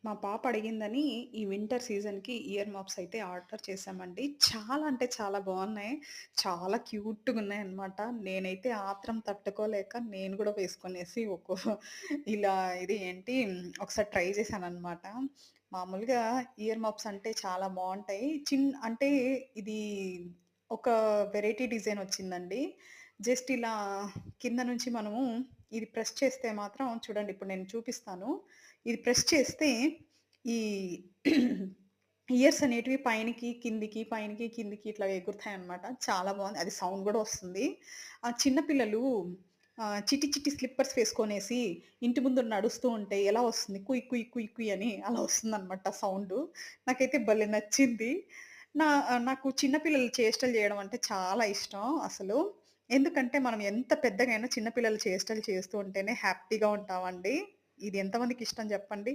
మా పాప అడిగిందని ఈ వింటర్ సీజన్‌కి ఇయర్ మఫ్స్ అయితే ఆర్డర్ చేశామండి. చాలా అంటే చాలా బావున్నాయి. చాలా క్యూట్‌గున్నాయన్నమాట. నేనైతే ఆత్రం తట్టుకోలేక నేను గూడా వేసుకొనేసి ఇలా ఇది ఏంటి ఒకసారి ట్రై చేశానన్నమాట. మామూలుగా ఇయర్ మఫ్స్ అంటే చాలా బావుంటాయి. అంటే ఇది ఒక వెరైటీ డిజైన్ వచ్చిందండి. జస్ట్ ఇలా కింద నుంచి మనము ఇది ప్రెస్ చేస్తే మాత్రం చూడండి ఇప్పుడు నేను చూపిస్తాను. ఇది ప్రెస్ చేస్తే ఈ ఇయర్స్ అనేటివి పైనకి, కిందికి, పైనకి, కిందికి ఇట్లా ఎగురుతాయన్నమాట. చాలా బావుంది. అది సౌండ్ గూడా వస్తుంది. చిన్న పిల్లలు చిట్టి చిట్టి స్లిప్పర్స్ వేసుకొనేసి ఇంటి ముందు నడుస్తూ ఉంటే ఎలా వస్తుంది కుయ్ కుయ్ కుయ్ కుయ్ అని అలా వస్తుందన్నమాట సౌండు. నాకైతే భలే నచ్చింది. నాకు చిన్న పిల్లలు చేష్టలు జేయడం అంటే చాలా ఇష్టం అసలు. ఎందుకంటే మనం ఎంత పెద్దగైనా చిన్న పిల్లలు చేష్టలు చేస్తూ ఉంటేనే హ్యాపీగా ఉంటామండి. ఇది ఎంతమందికి ఇష్టం జెప్పండి?